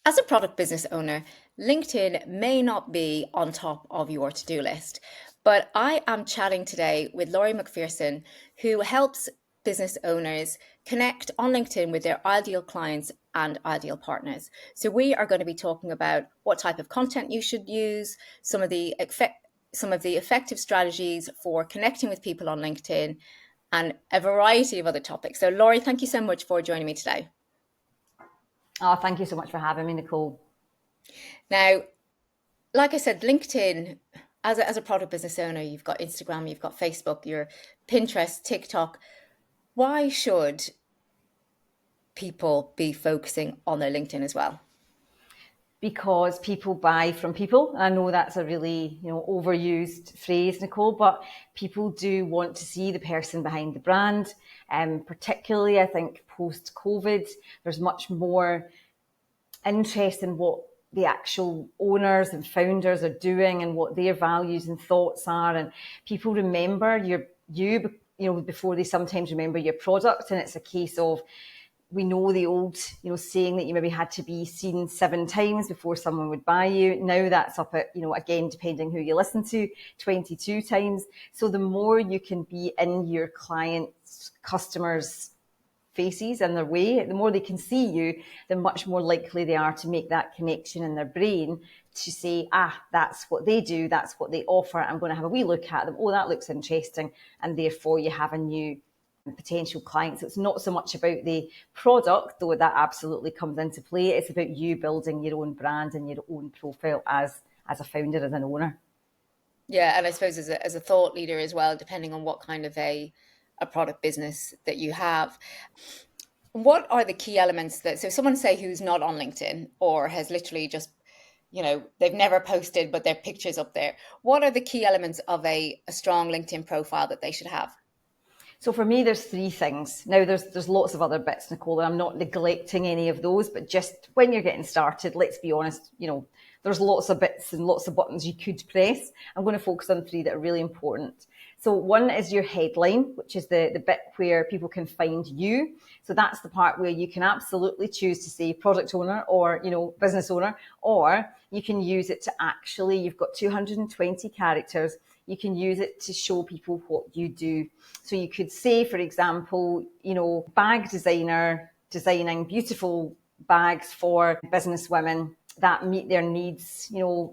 As a product business owner, LinkedIn may not be on top of your to-do list, but I am chatting today with Laurie Macpherson, who helps business owners connect on LinkedIn with their ideal clients and ideal partners. So we are going to be talking about what type of content you should use, some of the effective strategies for connecting with people on LinkedIn, and a variety of other topics. So Laurie, thank you so much for joining me today. Oh, thank you so much for having me, Nicole. Now, like I said, LinkedIn, as a product business owner, you've got Instagram, you've got Facebook, your Pinterest, TikTok. Why should people be focusing on their LinkedIn as well? Because people buy from people. I know that's a really, overused phrase, Nicole, but people do want to see the person behind the brand. Particularly, I think post-COVID, there's much more interest in what the actual owners and founders are doing and what their values and thoughts are. And people remember you before they sometimes remember your product. And it's a case of, we know the old, saying that you maybe had to be seen 7 times before someone would buy you. Now that's up at, again, depending who you listen to, 22 times. So the more you can be in your clients' customers' faces and their way, the more they can see you, the much more likely they are to make that connection in their brain to say, that's what they do, that's what they offer. I'm going to have a wee look at them. Oh, that looks interesting. And therefore you have a new potential clients. It's not so much about the product, though that absolutely comes into play. It's about you building your own brand and your own profile as a founder, as an owner. Yeah, and I suppose as a thought leader as well, depending on what kind of a product business that you have. What are the key elements so someone say who's not on LinkedIn or has literally just, they've never posted, but their picture's up there. What are the key elements of a strong LinkedIn profile that they should have? So for me, there's 3 things. Now, there's lots of other bits, Nicole, and I'm not neglecting any of those, but just when you're getting started, let's be honest, there's lots of bits and lots of buttons you could press. I'm going to focus on 3 that are really important. So one is your headline, which is the bit where people can find you. So that's the part where you can absolutely choose to say product owner or, business owner, or you can use it to actually, you've got 220 characters. You can use it to show people what you do. So you could say, for example, bag designer designing beautiful bags for business women that meet their needs,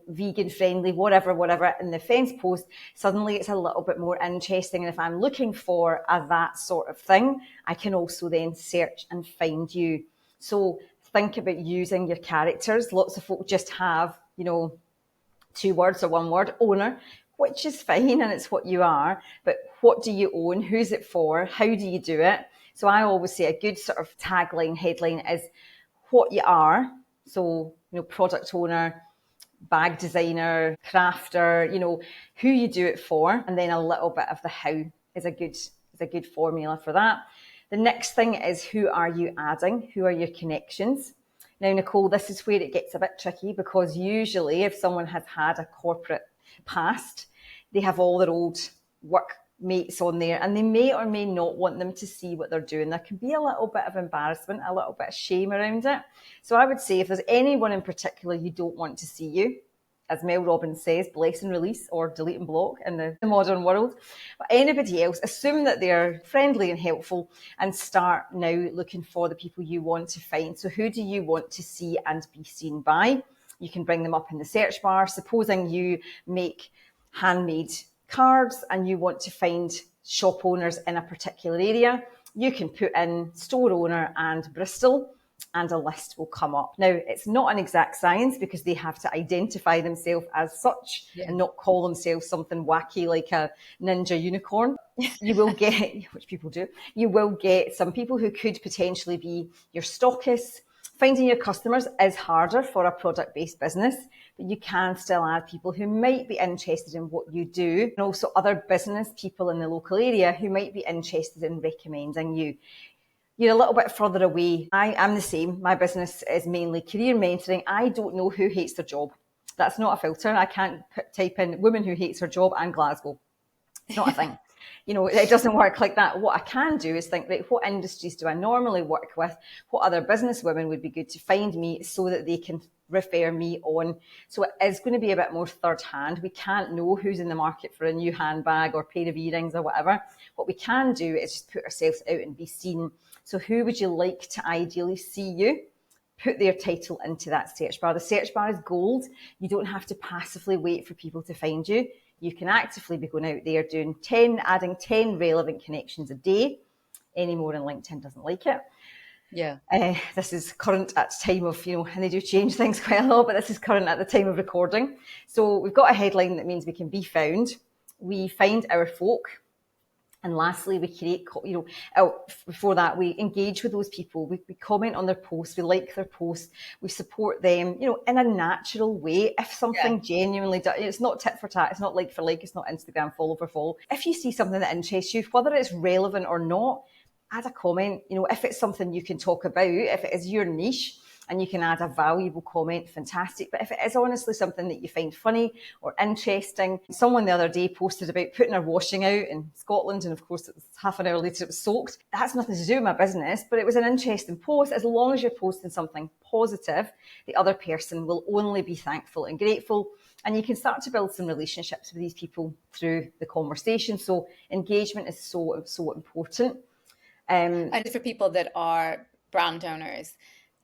vegan friendly, whatever. In the fence post, suddenly it's a little bit more interesting. And if I'm looking for that sort of thing, I can also then search and find you. So think about using your characters. Lots of folk just have, 2 words or 1 word, owner, which is fine and it's what you are, but what do you own? Who's it for? How do you do it? So I always say a good sort of tagline, headline is what you are. So, product owner, bag designer, crafter, who you do it for, and then a little bit of the how is a good formula for that. The next thing is, who are you adding? Who are your connections? Now, Nicole, this is where it gets a bit tricky, because usually if someone has had a corporate past, they have all their old workmates on there and they may or may not want them to see what they're doing. There can be a little bit of embarrassment, a little bit of shame around it. So I would say if there's anyone in particular you don't want to see you, as Mel Robbins says, bless and release or delete and block in the modern world. But anybody else, assume that they're friendly and helpful and start now looking for the people you want to find. So who do you want to see and be seen by? You can bring them up in the search bar. Supposing you make handmade cards and you want to find shop owners in a particular area, you can put in store owner and Bristol and a list will come up. Now, it's not an exact science because they have to identify themselves as such and not call themselves something wacky like a ninja unicorn. You will get, which people do, you will get some people who could potentially be your stockists. Finding your customers is harder for a product-based business, but you can still add people who might be interested in what you do, and also other business people in the local area who might be interested in recommending you. You're a little bit further away. I am the same. My business is mainly career mentoring. I don't know who hates their job. That's not a filter. I can't type in woman who hates her job and Glasgow. It's not a thing. It doesn't work like that. What I can do is think, right, what industries do I normally work with? What other business women would be good to find me so that they can refer me on? So it is going to be a bit more third hand. We can't know who's in the market for a new handbag or pair of earrings or whatever. What we can do is just put ourselves out and be seen. So who would you like to ideally see you? Put their title into that search bar. The search bar is gold. You don't have to passively wait for people to find you. You can actively be going out there doing adding 10 relevant connections a day. Any more, and LinkedIn doesn't like it. Yeah. This is current at the time of, and they do change things quite a lot, but this is current at the time of recording. So we've got a headline that means we can be found. We find our folk. And lastly, we create, before that, we engage with those people. We comment on their posts. We like their posts. We support them, in a natural way. If something genuinely does, it's not tit for tat. It's not like for like. It's not Instagram follow for follow. If you see something that interests you, whether it's relevant or not, add a comment. If it's something you can talk about, if it is your niche, and you can add a valuable comment, fantastic. But if it is honestly something that you find funny or interesting, someone the other day posted about putting her washing out in Scotland, and of course it was half an hour later it was soaked. That's nothing to do with my business, but it was an interesting post. As long as you're posting something positive, the other person will only be thankful and grateful. And you can start to build some relationships with these people through the conversation. So engagement is so, so important. And for people that are brand owners,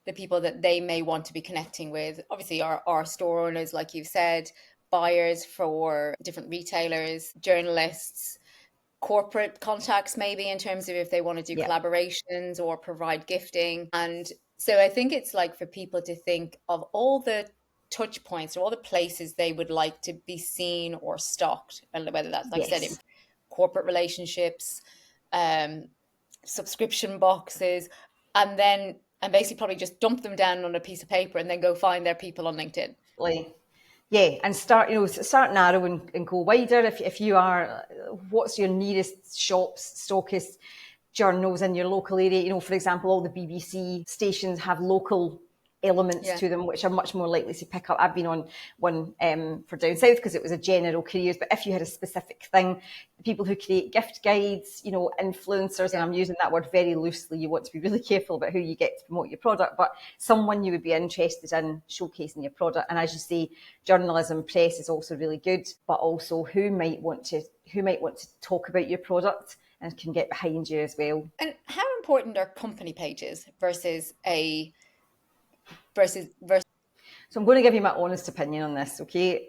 the people that they may want to be connecting with, obviously are store owners, like you've said, buyers for different retailers, journalists, corporate contacts, maybe in terms of if they want to do collaborations or provide gifting. And so I think it's like for people to think of all the touch points or all the places they would like to be seen or stalked, and whether that's, like I said, in corporate relationships, subscription boxes, and basically probably just dump them down on a piece of paper and then go find their people on LinkedIn. And start narrow and go wider. If you are, what's your nearest shops, stockists, journals in your local area? For example, all the BBC stations have local elements to them, which are much more likely to pick up. I've been on one for down south because it was a general careers, but if you had a specific thing, people who create gift guides, influencers, and I'm using that word very loosely, you want to be really careful about who you get to promote your product, but someone you would be interested in showcasing your product. And as you say, journalism, press is also really good, but also who might want to talk about your product and can get behind you as well. And how important are company pages versus So I'm going to give you my honest opinion on this, okay?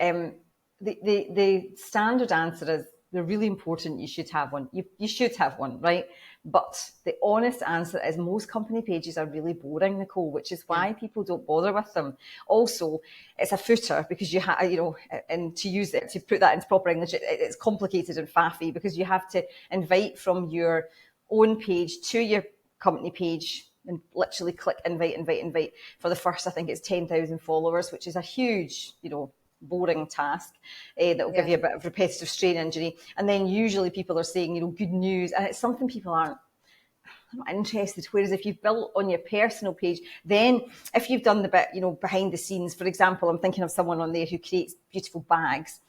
The standard answer is they're really important. You should have one. You should have one, right? But the honest answer is most company pages are really boring, Nicole, which is why people don't bother with them. Also, it's a footer because you have, and to use it, to put that into proper English, it's complicated and faffy because you have to invite from your own page to your company page and literally click invite for the first, I think it's 10,000 followers, which is a huge, boring task that will give you a bit of repetitive strain injury. And then usually people are saying, good news, and it's something people aren't not interested. Whereas if you've built on your personal page, then if you've done the bit, behind the scenes, for example, I'm thinking of someone on there who creates beautiful bags,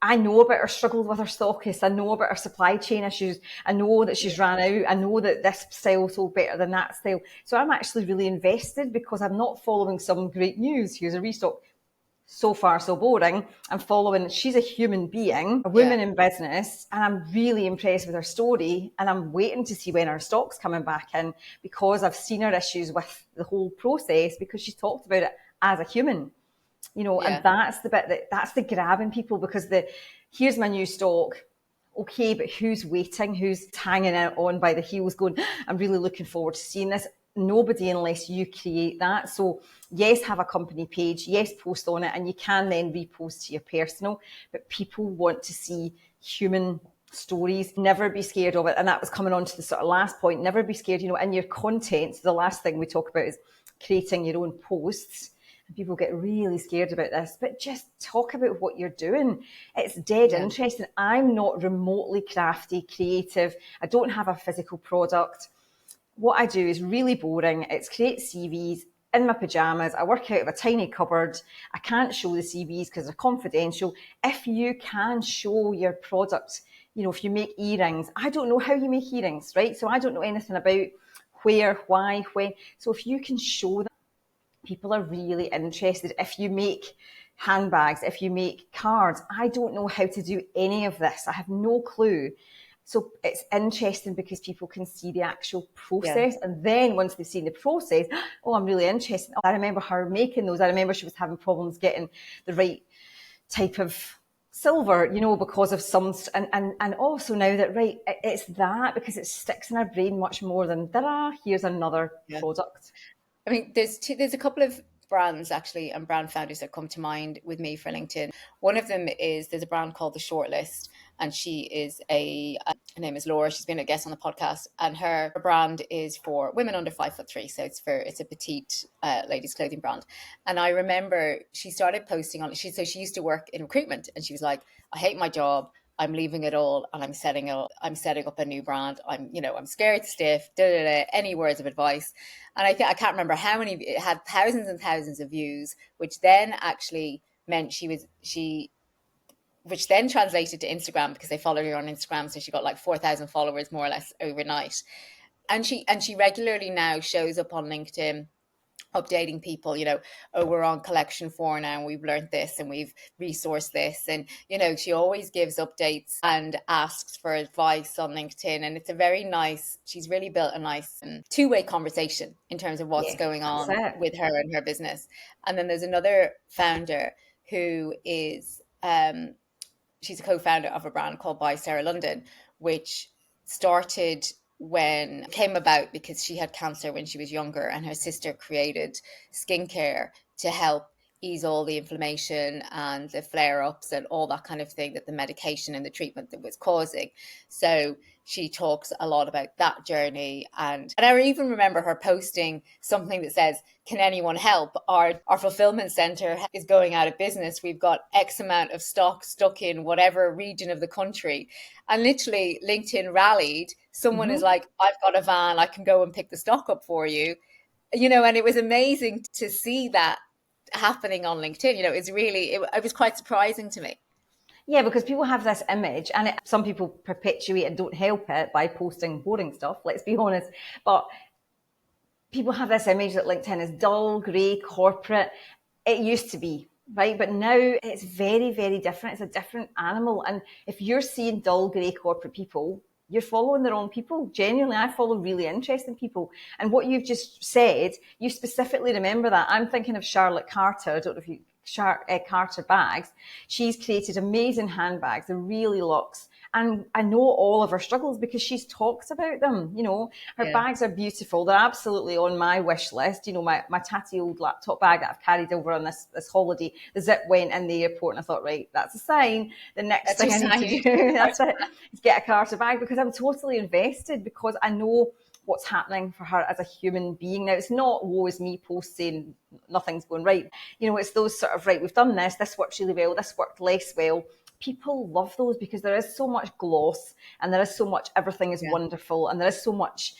I know about her struggles with her stockists. I know about her supply chain issues. I know that she's ran out. I know that this style sold better than that style. So I'm actually really invested because I'm not following some great news. Here's a restock. So far, so boring. I'm following, she's a human being, a woman in business, and I'm really impressed with her story. And I'm waiting to see when her stock's coming back in because I've seen her issues with the whole process because she's talked about it as a human. And that's the bit that's the grabbing people because here's my new stock. Okay, but who's waiting? Who's hanging out on by the heels going, I'm really looking forward to seeing this. Nobody unless you create that. So yes, have a company page. Yes, post on it. And you can then repost to your personal. But people want to see human stories. Never be scared of it. And that was coming on to the sort of last point. Never be scared, in your content. The last thing we talk about is creating your own posts. People get really scared about this, but just talk about what you're doing. It's dead interesting. I'm not remotely crafty, creative. I don't have a physical product. What I do is really boring. It's create CVs in my pajamas. I work out of a tiny cupboard. I can't show the CVs because they're confidential. If you can show your product, if you make earrings, I don't know how you make earrings, right? So I don't know anything about where, why, when. So if you can show them, people are really interested. If you make handbags, if you make cards, I don't know how to do any of this. I have no clue. So it's interesting because people can see the actual Yeah. process. And then once they've seen the process, oh, I'm really interested. I remember her making those. I remember she was having problems getting the right type of silver, because of some, and also now that, right, it's that, because it sticks in our brain much more than, here's another Yeah. product. I mean, there's a couple of brands actually and brand founders that come to mind with me for LinkedIn. One of them is there's a brand called The Shortlist, and she is her name is Laura. She's been a guest on the podcast, and her brand is for women under 5'3". So it's a petite ladies clothing brand. And I remember she started posting on. She used to work in recruitment, and she was like, I hate my job. I'm leaving it all and I'm setting up a new brand. I'm scared stiff, any words of advice. And I can't remember how many, it had thousands and thousands of views, which then actually meant which then translated to Instagram because they followed her on Instagram. So she got like 4,000 followers more or less overnight. And she regularly now shows up on LinkedIn updating people, oh, we're on collection 4 now and we've learned this and we've resourced this. And, she always gives updates and asks for advice on LinkedIn. And it's a very nice, she's really built a nice two-way conversation in terms of what's Yeah, going that's on it. with her and her business. And then there's another founder who is, she's a co-founder of a brand called By Sarah London, which came about because she had cancer when she was younger, and her sister created skincare to help ease all the inflammation and the flare-ups and all that kind of thing that the medication and the treatment that was causing. So she talks a lot about that journey. And I even remember her posting something that says, can anyone help? Our fulfillment center is going out of business. We've got X amount of stock stuck in whatever region of the country. And literally LinkedIn rallied. Someone is Mm-hmm. like, I've got a van, I can go and pick the stock up for you. And it was amazing to see that happening on LinkedIn. It was quite surprising to me. Yeah, because people have this image, and some people perpetuate and don't help it by posting boring stuff, let's be honest. But people have this image that LinkedIn is dull, grey, corporate. It used to be, right? But now it's very, very different. It's a different animal. And if you're seeing dull, grey, corporate people, you're following the wrong people. Genuinely, I follow really interesting people. And what you've just said, you specifically remember that. I'm thinking of Charlotte Carter. I don't know if you, Carter bags. She's created amazing handbags. They're really luxe. And I know all of her struggles because she's talked about them. Her Yeah. bags are beautiful. They're absolutely on my wish list. My tatty old laptop bag that I've carried over on this holiday, the zip went in the airport, and I thought, right, that's a sign. The next That's your thing I need to sign. do, that's it, is get a Carter bag, because I'm totally invested, because I know what's happening for her as a human being. Now, it's not woe is me post saying nothing's going right. It's those sort of, right, we've done this worked really well, this worked less well. People love those because there is so much gloss, and there is so much everything is Yeah. wonderful, and there is so much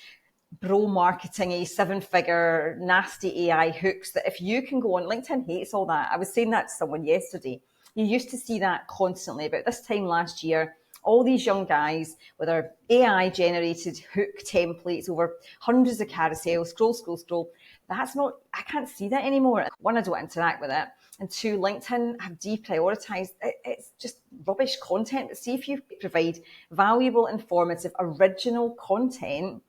bro marketing, 7-figure nasty AI hooks, that if you can go on, LinkedIn hates all that. I was saying that to someone yesterday. You used to see that constantly. About this time last year, all these young guys with their AI generated hook templates over hundreds of carousels, scroll. I can't see that anymore. One, I don't interact with it. And two, LinkedIn have deprioritized. It's just rubbish content. But see, if you provide valuable, informative, original content,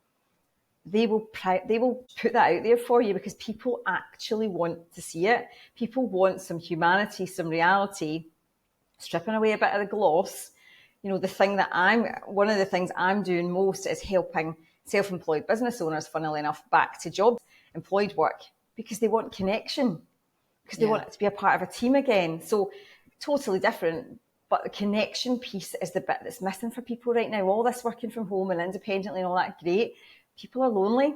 they will put that out there for you, because people actually want to see it. People want some humanity, some reality, stripping away a bit of the gloss. One of the things I'm doing most is helping self-employed business owners, funnily enough, back to jobs, employed work, because they want connection, because they Yeah. want it to be a part of a team again. So totally different. But the connection piece is the bit that's missing for people right now. All this working from home and independently and all that, great. People are lonely.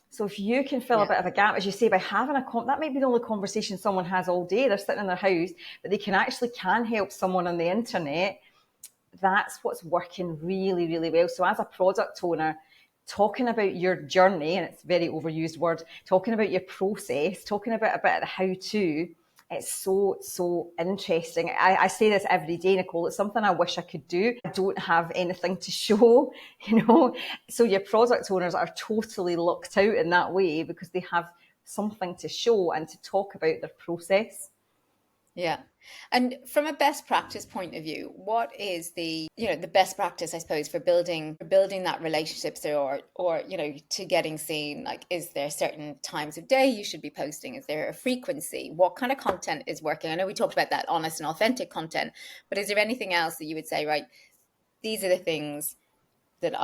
So if you can fill a Yeah. bit of a gap, as you say, by having that might be the only conversation someone has all day. They're sitting in their house, but they can help someone on the internet. That's what's working really, really well. So as a product owner, talking about your journey, and it's a very overused word, talking about your process, talking about a bit of the how to, It's so interesting. I say this every day, Nicole. It's something I wish I could do. I don't have anything to show, you know. So your product owners are totally locked out in that way because they have something to show and to talk about their process. Yeah. And from a best practice point of view, what is the best practice, I suppose, for building that relationships or, to getting seen? Like, is there certain times of day you should be posting? Is there a frequency? What kind of content is working? I know we talked about that honest and authentic content, but is there anything else that you would say, right, these are the things that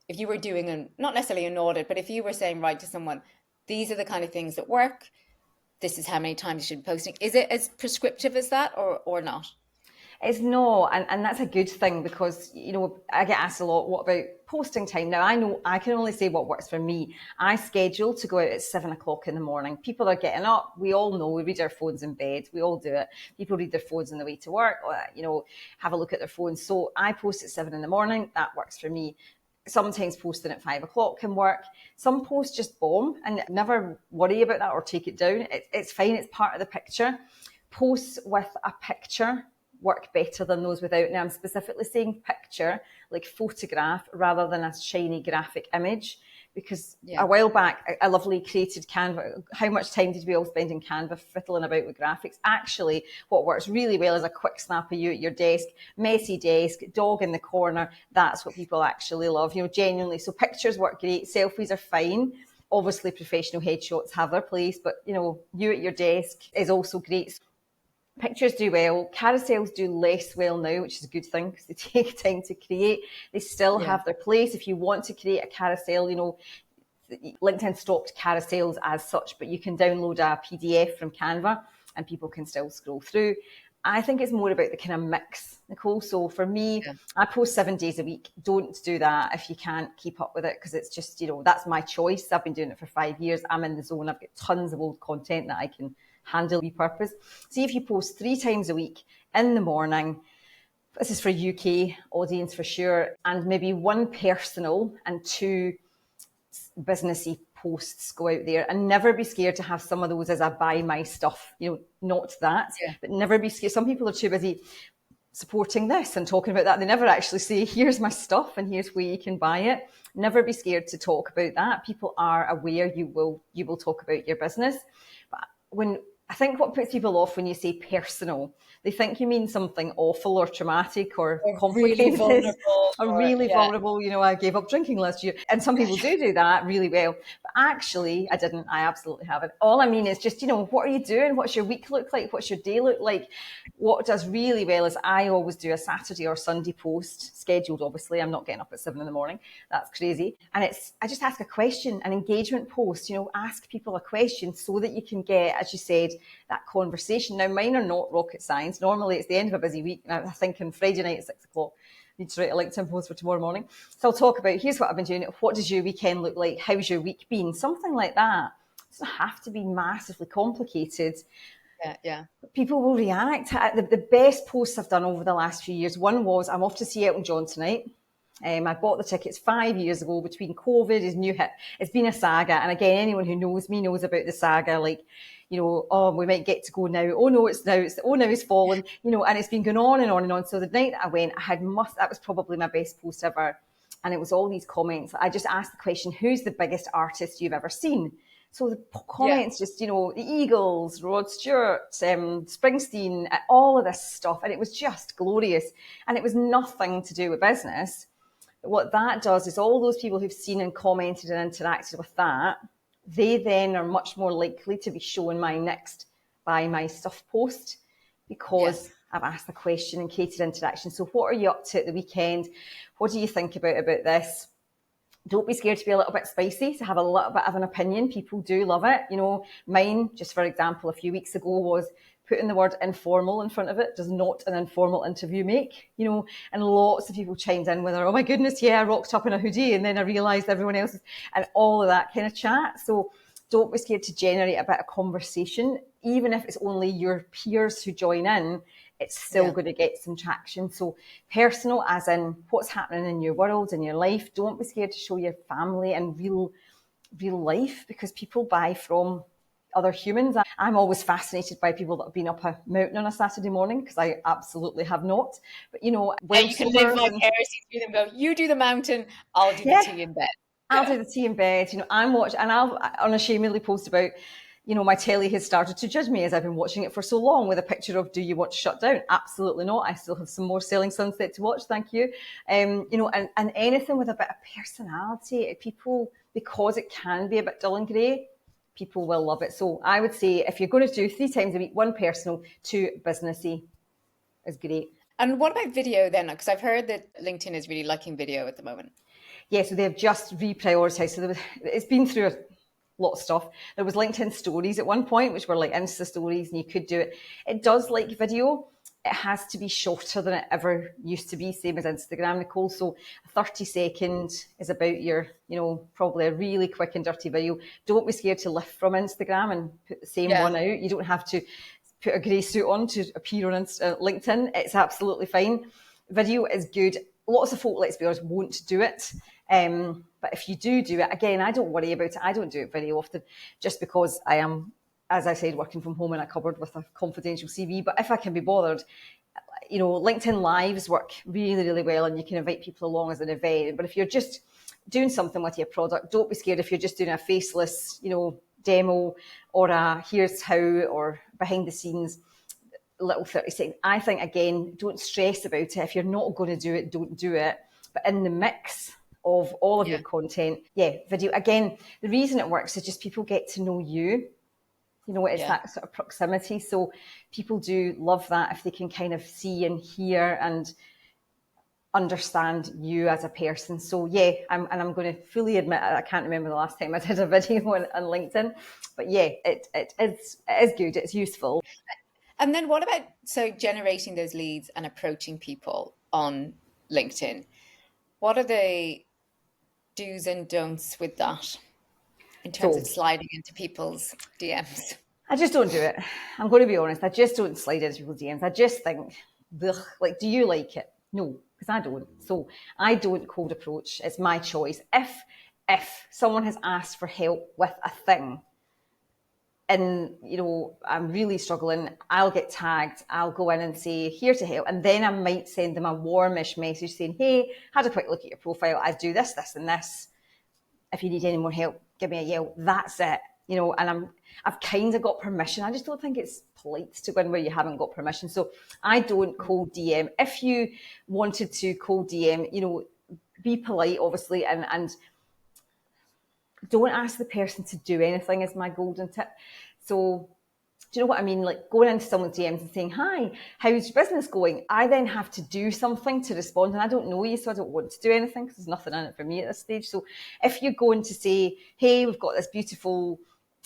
if you were doing not necessarily an audit, but if you were saying, right, to someone, these are the kind of things that work, this is how many times you should be posting. Is it as prescriptive as that or not? It's not, and that's a good thing because, I get asked a lot, what about posting time? Now, I know I can only say what works for me. I schedule to go out at 7 o'clock in the morning. People are getting up. We all know we read our phones in bed. We all do it. People read their phones on the way to work, or, have a look at their phones. So I post at 7 in the morning. That works for me. Sometimes posting at 5 o'clock can work. Some posts just bomb and never worry about that or take it down. It's fine. It's part of the picture. Posts with a picture work better than those without. Now, I'm specifically saying picture, like photograph, rather than a shiny graphic image, because a while back, a lovely created Canva. How much time did we all spend in Canva fiddling about with graphics? Actually, what works really well is a quick snap of you at your desk, messy desk, dog in the corner. That's what people actually love, genuinely. So pictures work great. Selfies are fine. Obviously, professional headshots have their place, but, you at your desk is also great. Pictures do well. Carousels do less well now, which is a good thing because they take time to create. They still have their place. If you want to create a carousel, LinkedIn stopped carousels as such, but you can download a PDF from Canva and people can still scroll through. I think it's more about the kind of mix, Nicole. So for me, I post 7 days a week. Don't do that if you can't keep up with it because it's just, that's my choice. I've been doing it for 5 years. I'm in the zone. I've got tons of old content that I can handle repurpose. See if you post 3 times a week in the morning. This is for UK audience for sure. And maybe 1 personal and 2 businessy posts go out there, and never be scared to have some of those as a buy my stuff, not that, but never be scared. Some people are too busy supporting this and talking about that. They never actually say, here's my stuff and here's where you can buy it. Never be scared to talk about that. People are aware you will talk about your business. But I think what puts people off when you say personal, they think you mean something awful or traumatic or complicated. Really vulnerable. Or really vulnerable. I gave up drinking last year. And some people do that really well. But actually, I didn't. I absolutely haven't. All I mean is just, what are you doing? What's your week look like? What's your day look like? What does really well is I always do a Saturday or Sunday post, scheduled obviously. I'm not getting up at 7 in the morning. That's crazy. And I just ask a question, an engagement post, ask people a question so that you can get, as you said, that conversation. Now, mine are not rocket science. Normally, it's the end of a busy week. I think on Friday night at 6 o'clock, I need to write a LinkedIn post for tomorrow morning. So I'll talk about, here's what I've been doing. What does your weekend look like? How's your week been? Something like that. It doesn't have to be massively complicated. Yeah. People will react. The best posts I've done over the last few years, one was, I'm off to see Elton John tonight. I bought the tickets 5 years ago between COVID, his new hit. It's been a saga. And again, anyone who knows me knows about the saga. Like, oh, we might get to go now. Oh, no, it's now. Now he's fallen. And it's been going on and on and on. So the night that I went, that was probably my best post ever. And it was all these comments. I just asked the question, who's the biggest artist you've ever seen? So the comments just, the Eagles, Rod Stewart, Springsteen, all of this stuff. And it was just glorious. And it was nothing to do with business. But what that does is all those people who've seen and commented and interacted with that, they then are much more likely to be shown my next buy my stuff post because I've asked the question and created interaction. So what are you up to at the weekend? What do you think about this? Don't be scared to be a little bit spicy, to have a little bit of an opinion. People do love it. Mine, just for example, a few weeks ago was putting the word informal in front of it. Does not an informal interview make? And lots of people chimed in with, oh my goodness, yeah, I rocked up in a hoodie and then I realised everyone else is, and all of that kind of chat. So don't be scared to generate a bit of conversation. Even if it's only your peers who join in, it's still going to get some traction. So personal, as in what's happening in your world, in your life. Don't be scared to show your family and real life, because people buy from other humans. I'm always fascinated by people that have been up a mountain on a Saturday morning, because I absolutely have not. But, And you can live Wales and vicariously through them. Go, you do the mountain, I'll do the yeah, tea in bed. I'll do the tea in bed. I'm watching, and I'll unashamedly post about, my telly has started to judge me as I've been watching it for so long, with a picture of, do you want to shut down? Absolutely not. I still have some more Selling Sunset to watch. Thank you. And anything with a bit of personality, people, because it can be a bit dull and grey, people will love it. So I would say, if you're going to do 3 times a week, 1 personal, 2 businessy, is great. And what about video then? Because I've heard that LinkedIn is really liking video at the moment. Yeah, so they've just reprioritised. So it's been through a lot of stuff. There was LinkedIn stories at one point, which were like Insta stories, and you could do it. It does like video. It has to be shorter than it ever used to be, same as Instagram, Nicole. So a 30-second is about your, probably a really quick and dirty video. Don't be scared to lift from Instagram and put the same Yeah. one out. You don't have to put a grey suit on to appear on LinkedIn. It's absolutely fine. Video is good. Lots of folk, let's be honest, won't do it. But if you do it, again, I don't worry about it. I don't do it very often, just because I am, as I said, working from home in a cupboard with a confidential CV. But if I can be bothered, LinkedIn Lives work really, really well, and you can invite people along as an event. But if you're just doing something with your product, don't be scared if you're just doing a faceless, demo, or a here's how, or behind the scenes little 30-second. I think, again, don't stress about it. If you're not going to do it, don't do it. But in the mix of all of your content, video. Again, the reason it works is just people get to know you. It's that sort of proximity. So people do love that if they can kind of see and hear and understand you as a person. So I'm going to fully admit, I can't remember the last time I did a video on LinkedIn, but it is good. It's useful. And then what about generating those leads and approaching people on LinkedIn? What are the do's and don'ts with that in terms of So sliding into people's DMs? I just don't do it. I'm going to be honest. I just don't slide into people's DMs. I just think, ugh, like, do you like it? No, because I don't. So I don't cold approach. It's my choice. If someone has asked for help with a thing, and I'm really struggling, I'll get tagged, I'll go in and say here to help, and then I might send them a warmish message saying, hey, had a quick look at your profile, I do this and this, if you need any more help, give me a yell. That's it. And I've kind of got permission. I just don't think it's polite to go in where you haven't got permission. So I don't cold DM. If you wanted to cold DM, be polite, obviously, and don't ask the person to do anything, is my golden tip. So do you know what I mean? Like, going into someone's DMs and saying, hi, how's your business going? I then have to do something to respond, and I don't know you, so I don't want to do anything because there's nothing in it for me at this stage. So if you're going to say, hey, we've got this beautiful,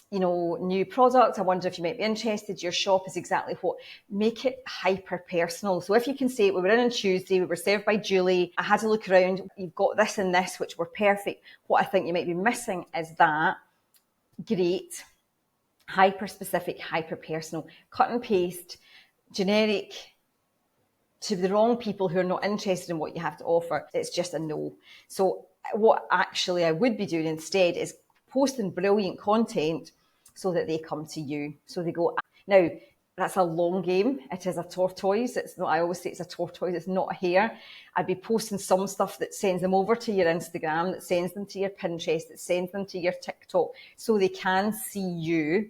new product, I wonder if you might be interested, your shop is exactly what, make it hyper personal. So if you can say, we were in on Tuesday, we were served by Julie, I had a look around, you've got this and this, which were perfect. What I think you might be missing is that. Great. Hyper specific, hyper personal, cut and paste, generic to the wrong people who are not interested in what you have to offer. It's just a no. So what actually I would be doing instead is posting brilliant content so that they come to you. So they go, now that's a long game. It is a tortoise. It's not, I always say it's a tortoise. It's not a hare. I'd be posting some stuff that sends them over to your Instagram, that sends them to your Pinterest, that sends them to your TikTok, so they can see you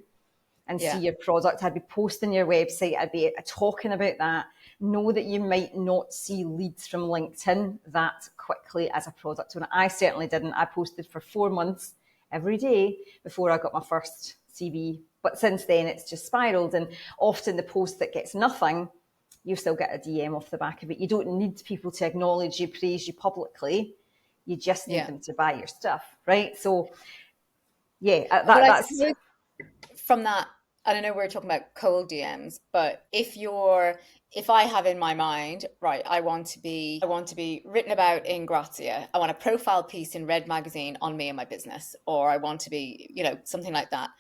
and see your product. I'd be posting your website. I'd be talking about that. Know that you might not see leads from LinkedIn that quickly as a product owner. I certainly didn't. I posted for 4 months every day before I got my first CV. But since then, it's just spiraled. And often the post that gets nothing, you still get a DM off the back of it. You don't need people to acknowledge you, praise you publicly. You just need them to buy your stuff, right? So, that's from that. I don't know, we're talking about cold DMs, but if I have in my mind, right, I want to be written about in Grazia. I want a profile piece in Red Magazine on me and my business, or I want to be, something like that,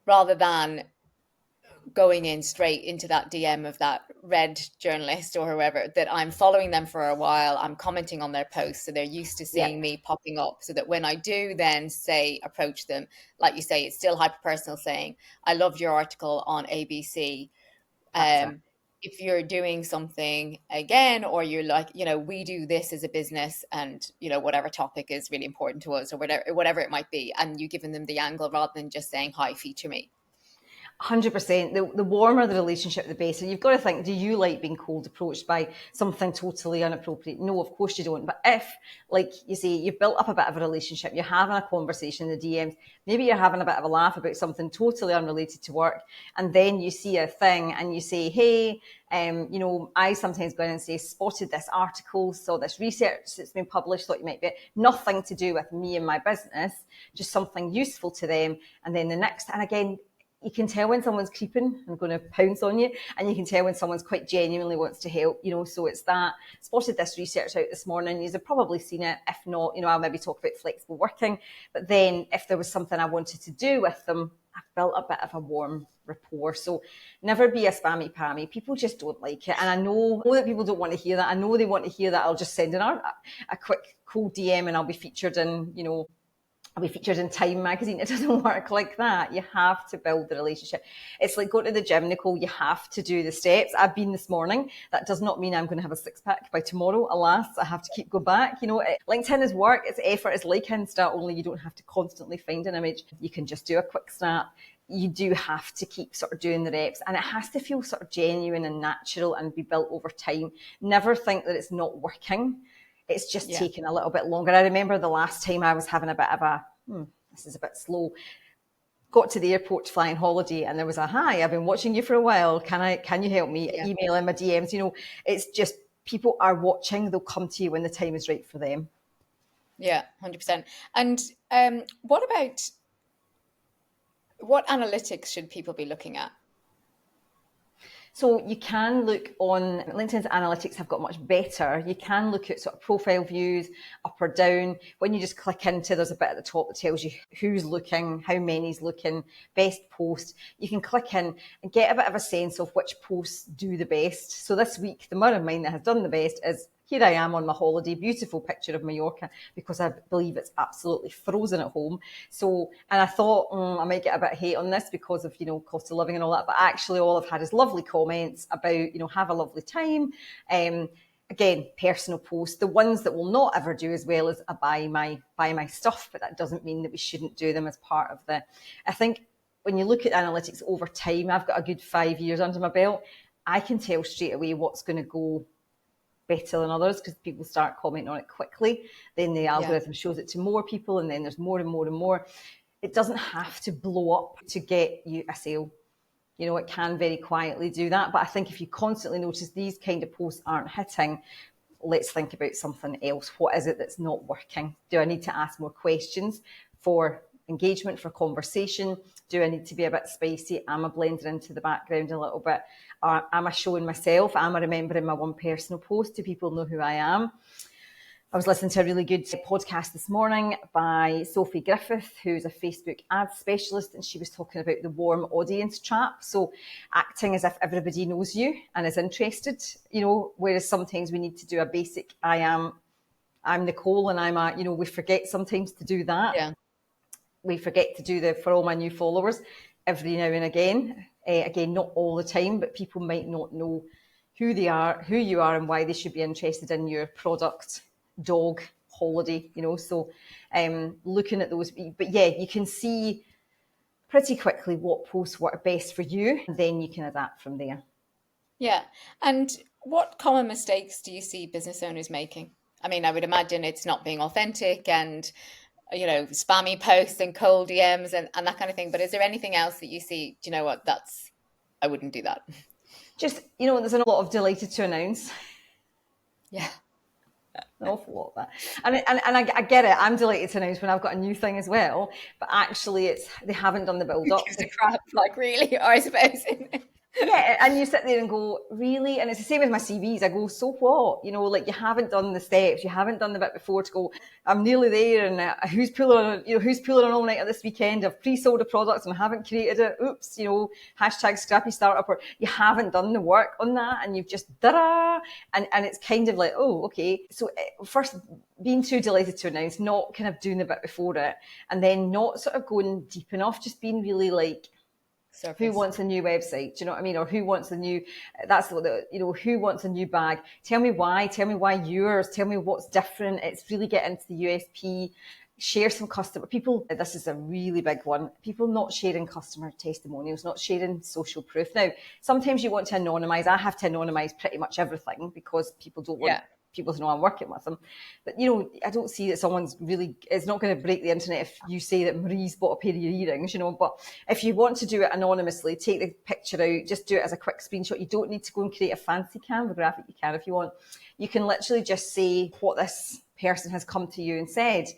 rather than going in straight into that DM of that red journalist or whoever, that I'm following them for a while, I'm commenting on their posts, so they're used to Yeah, seeing me popping up, so that when I do then say approach them, like you say, it's still hyper personal, saying, I loved your article on ABC. that's it. If you're doing something again, or you're like, we do this as a business, and whatever topic is really important to us, or whatever it might be, and you giving them the angle rather than just saying, hi, feature me. 100%. The warmer the relationship, the better. You've got to think, do you like being cold approached by something totally inappropriate? No, of course you don't. But if, like you say, you've built up a bit of a relationship, you're having a conversation in the DMs, maybe you're having a bit of a laugh about something totally unrelated to work, and then you see a thing and you say, hey, I sometimes go in and say, spotted this article, saw this research that's been published, thought you might be nothing to do with me and my business, just something useful to them. And then and again, you can tell when someone's creeping and going to pounce on you, and you can tell when someone's quite genuinely wants to help, so it's that. Spotted this research out this morning. You've probably seen it. If not, I'll maybe talk about flexible working. But then if there was something I wanted to do with them, I've built a bit of a warm rapport. So never be a spammy pammy. People just don't like it. And I know that people don't want to hear that. I know they want to hear that I'll just send in a quick cold DM and I'll be featured in, I'll be featured in Time magazine. It doesn't work like that. You have to build the relationship. It's like going to the gym, Nicole. You have to do the steps. I've been this morning. That does not mean I'm going to have a six pack by tomorrow. Alas, I have to keep going back. LinkedIn is work. It's effort. It's like Insta, only you don't have to constantly find an image. You can just do a quick snap. You do have to keep sort of doing the reps, and it has to feel sort of genuine and natural and be built over time. Never think that it's not working. It's just taking a little bit longer. I remember the last time I was having a bit of this is a bit slow. Got to the airport to fly on holiday, and there was hi, I've been watching you for a while. Can you help me? Yeah. Email in my DMs. It's just people are watching. They'll come to you when the time is right for them. Yeah, 100%. And what analytics should people be looking at? So you can look on LinkedIn's analytics have got much better. You can look at sort of profile views, up or down. When you just click into, there's a bit at the top that tells you who's looking, how many's looking, best post. You can click in and get a bit of a sense of which posts do the best. So this week, the one of mine that has done the best is here I am on my holiday, beautiful picture of Mallorca, because I believe it's absolutely frozen at home. So, and I thought, I might get a bit of hate on this because of, cost of living and all that, but actually all I've had is lovely comments about, have a lovely time. Again, personal posts, the ones that will not ever do as well as a buy my stuff, but that doesn't mean that we shouldn't do them as part of I think when you look at analytics over time, I've got a good 5 years under my belt. I can tell straight away what's going to go better than others because people start commenting on it quickly. Then the algorithm shows it to more people, and then there's more and more and more. It doesn't have to blow up to get you a sale. It can very quietly do that. But I think if you constantly notice these kind of posts aren't hitting, let's think about something else. What is it that's not working? Do I need to ask more questions for engagement, for conversation? Do I need to be a bit spicy? Am I blending into the background a little bit? Am I showing myself? Am I remembering my one personal post? Do people know who I am? I was listening to a really good podcast this morning by Sophie Griffith, who's a Facebook ads specialist, and she was talking about the warm audience trap. So acting as if everybody knows you and is interested, whereas sometimes we need to do a basic, I'm Nicole and we forget sometimes to do that. Yeah. We forget to do for all my new followers every now and again. Again, not all the time, but people might not know who they are, who you are, and why they should be interested in your product, dog, holiday, So looking at those, but yeah, you can see pretty quickly what posts work best for you, and then you can adapt from there. Yeah. And what common mistakes do you see business owners making? I mean, I would imagine it's not being authentic and, spammy posts and cold DMs and that kind of thing. But is there anything else that you see? Do you know what? I wouldn't do that. Just, there's a lot of delighted to announce. Yeah. An awful lot of that. And I get it. I'm delighted to announce when I've got a new thing as well. But actually, they haven't done the build up. Gives a crap, like really, I suppose. Yeah, and you sit there and go, really? And it's the same with my CVs. I go, so what? You know, like you haven't done the steps, you haven't done the bit before to go, I'm nearly there, and who's pulling an all-nighter this weekend? I've pre-sold a product and haven't created it. Oops, hashtag scrappy startup, or you haven't done the work on that, and you've just da-da, and it's kind of like, oh, okay. So first, being too delighted to announce, not kind of doing the bit before it, and then not sort of going deep enough, just being really like, who Surface. wants a new website? Do you know what I mean? Or who wants a new, who wants a new bag? Tell me why yours, tell me what's different. It's really getting into the USP, share some customer, people, this is a really big one, people not sharing customer testimonials, not sharing social proof. Now, sometimes you want to anonymize. I have to anonymize pretty much everything because people don't want Yeah. people to know I'm working with them. But, I don't see that it's not going to break the internet if you say that Marie's bought a pair of your earrings, but if you want to do it anonymously, take the picture out, just do it as a quick screenshot. You don't need to go and create a fancy Canva graphic. You can if you want. You can literally just say what this person has come to you and said.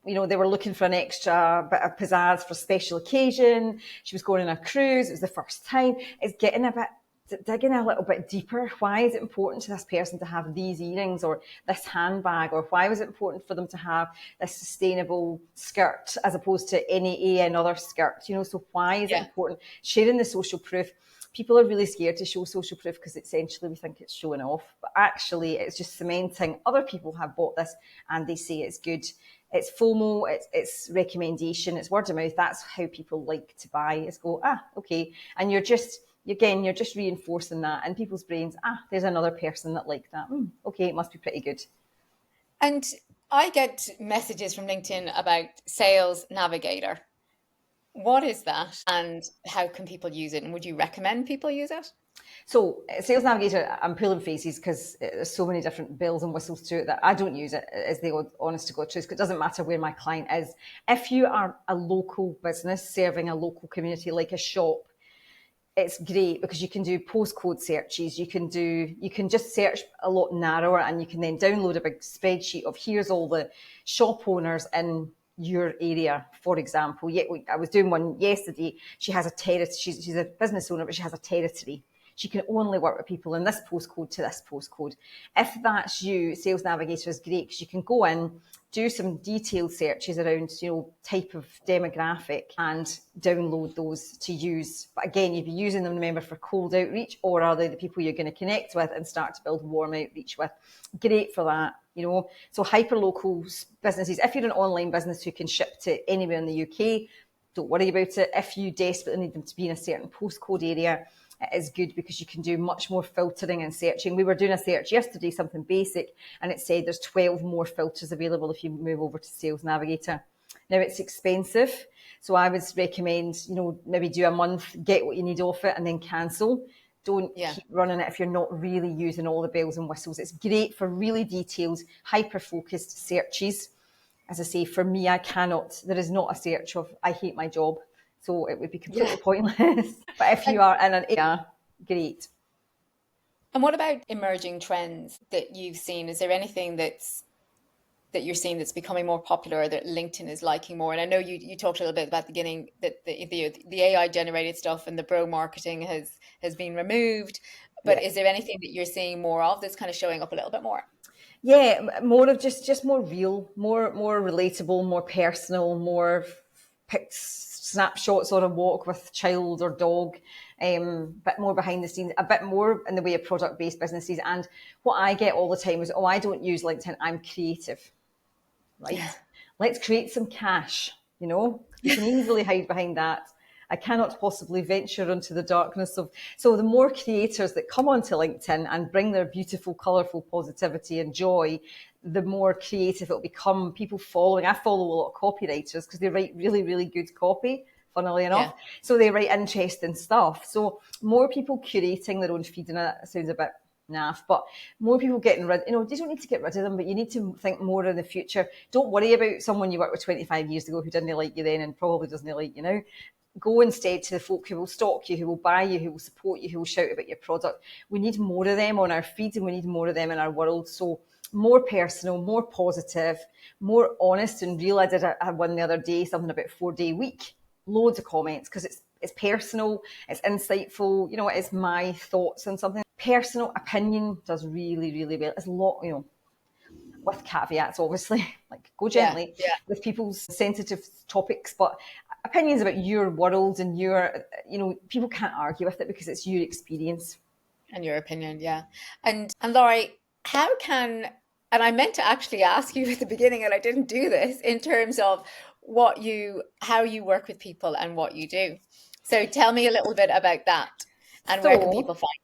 They were looking for an extra bit of pizzazz for a special occasion. She was going on a cruise. It was the first time. It's digging a little bit deeper. Why is it important to this person to have these earrings or this handbag? Or why was it important for them to have this sustainable skirt as opposed to another skirt? So why is it Yeah. important? Sharing the social proof. People are really scared to show social proof because essentially we think it's showing off, but actually it's just cementing other people have bought this and they say it's good. It's FOMO, it's recommendation, it's word of mouth. That's how people like to buy. Is go, okay. And you're just reinforcing that in people's brains. There's another person that liked that. Okay, it must be pretty good. And I get messages from LinkedIn about Sales Navigator. What is that and how can people use it? And would you recommend people use it? So Sales Navigator, I'm pulling faces because there's so many different bells and whistles to it that I don't use it, as the honest to God truth, because it doesn't matter where my client is. If you are a local business serving a local community like a shop, it's great because you can do postcode searches. You can just search a lot narrower, and you can then download a big spreadsheet of here's all the shop owners in your area. For example, I was doing one yesterday. She has a territory. She's a business owner, but she has a territory. She can only work with people in this postcode to this postcode. If that's you, Sales Navigator is great because you can go in, do some detailed searches around, type of demographic and download those to use. But again, you'd be using them, remember, for cold outreach, or are they the people you're going to connect with and start to build warm outreach with? Great for that, So hyper-local businesses, if you're an online business who can ship to anywhere in the UK, don't worry about it. If you desperately need them to be in a certain postcode area, it is good because you can do much more filtering and searching. We were doing a search yesterday, something basic, and it said there's 12 more filters available if you move over to Sales Navigator. Now, it's expensive, so I would recommend, maybe do a month, get what you need off it, and then cancel. Don't keep running it if you're not really using all the bells and whistles. It's great for really detailed, hyper-focused searches. As I say, for me, there is not a search of, I hate my job. So it would be completely pointless. But if you And, are in an area, great. and what about emerging trends that you've seen? Is there anything that you're seeing that's becoming more popular or that LinkedIn is liking more? And I know you talked a little bit about the beginning that the AI generated stuff and the bro marketing has been removed. But Yeah. is there anything that you're seeing more of that's kind of showing up a little bit more? Yeah, more of just more real, more relatable, more personal, more picked snapshots on a walk with child or dog, bit more behind the scenes, a bit more in the way of product-based businesses. And what I get all the time is, I don't use LinkedIn, I'm creative, right? Yeah. Let's create some cash, You can easily hide behind that. I cannot possibly venture into the darkness of. So the more creators that come onto LinkedIn and bring their beautiful, colourful positivity and joy, the more creative it'll become. People following. I follow a lot of copywriters because they write really, really good copy, funnily Yeah. enough. So they write interesting stuff. So more people curating their own feed, and that sounds a bit naff, but more people getting rid, you don't need to get rid of them, but you need to think more in the future. Don't worry about someone you worked with 25 years ago who didn't like you then and probably doesn't like you now. Go instead to the folk who will stalk you, who will buy you, who will support you, who will shout about your product. We need more of them on our feed and we need more of them in our world. So more personal, more positive, more honest and real. I did one the other day, something about 4-day week. Loads of comments because it's it's personal, it's insightful, you know, it's my thoughts on something. Personal opinion does really, really well. It's a lot, you know, with caveats, obviously, like go Yeah, gently yeah. with people's sensitive topics, but opinions about your world and your, you know, people can't argue with it because it's your experience. And your opinion, yeah. And Laurie, how can, and I meant to actually ask you at the beginning, and I didn't do this, in terms of how you work with people and what you do. So tell me a little bit about that and where can people So, find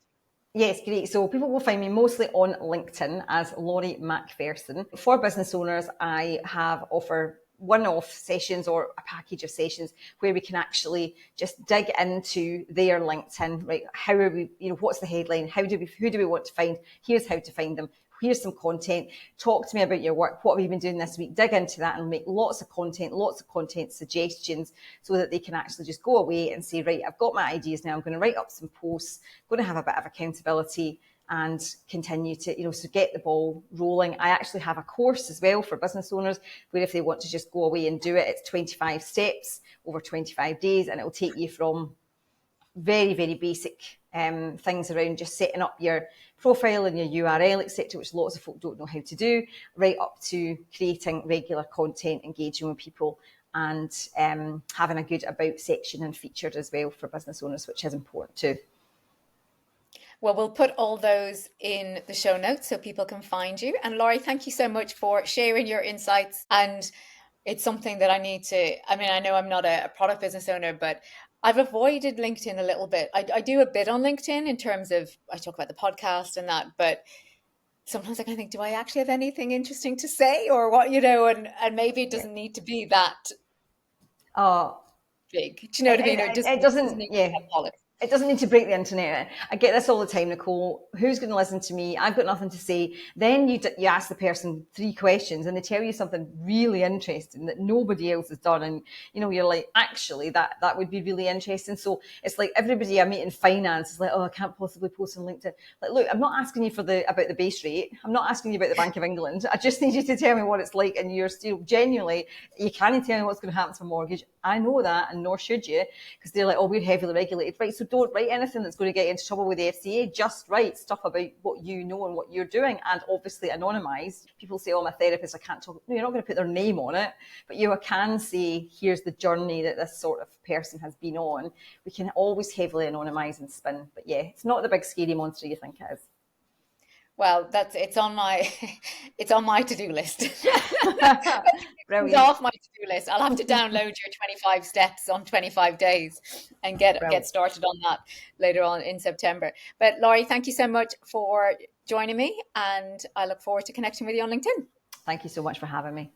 yes, great. So people will find me mostly on LinkedIn as Laurie Macpherson. For business owners, I have offer one-off sessions or a package of sessions where we can actually just dig into their LinkedIn, right? How are we, you know, what's the headline? Who do we want to find? Here's how to find them. Here's some content. Talk to me about your work. What have you been doing this week? Dig into that and make lots of content suggestions so that they can actually just go away and say, right, I've got my ideas now. I'm going to write up some posts, I'm going to have a bit of accountability and continue to, you know, so get the ball rolling. I actually have a course as well for business owners where if they want to just go away and do it, it's 25 steps over 25 days and it'll take you from very, very basic things around just setting up your profile and your URL, etc., which lots of folk don't know how to do, right up to creating regular content, engaging with people, and having a good about section and featured as well for business owners, which is important too. Well, we'll put all those in the show notes so people can find you. And Laurie, thank you so much for sharing your insights. And it's something that I need to, I mean, I know I'm not a product business owner, but I've avoided LinkedIn a little bit. I do a bit on LinkedIn in terms of, I talk about the podcast and that, but sometimes I kind of think, do I actually have anything interesting to say or what, you know, and maybe it Yeah. doesn't need to be that Uh, big. Do you know what I mean? Or it it doesn't doesn't, need to yeah. have politics. It doesn't need to break the internet. I get this all the time, Nicole. Who's going to listen to me? I've got nothing to say. Then you ask the person 3 questions and they tell you something really interesting that nobody else has done. And, you know, you're like, actually, that would be really interesting. So it's like everybody I meet in finance is like, oh, I can't possibly post on LinkedIn. Like, look, I'm not asking you about the base rate. I'm not asking you about the Bank of England. I just need you to tell me what it's like. And you're still genuinely, you can't tell me what's going to happen to my mortgage. I know that, and nor should you, because they're like, oh, we're heavily regulated. Right, so don't write anything that's going to get you into trouble with the FCA. Just write stuff about what you know and what you're doing, and obviously anonymise. People say, oh, I'm a therapist, I can't talk. No, you're not going to put their name on it, but you can say, here's the journey that this sort of person has been on. We can always heavily anonymise and spin. But yeah, it's not the big scary monster you think it is. Well, it's on my it's on my to-do list. It's Brilliant. off my to-do list. I'll have to download your 25 steps on 25 days and get Brilliant. started on that later on in September. But Laurie, thank you so much for joining me, and I look forward to connecting with you on LinkedIn. Thank you so much for having me.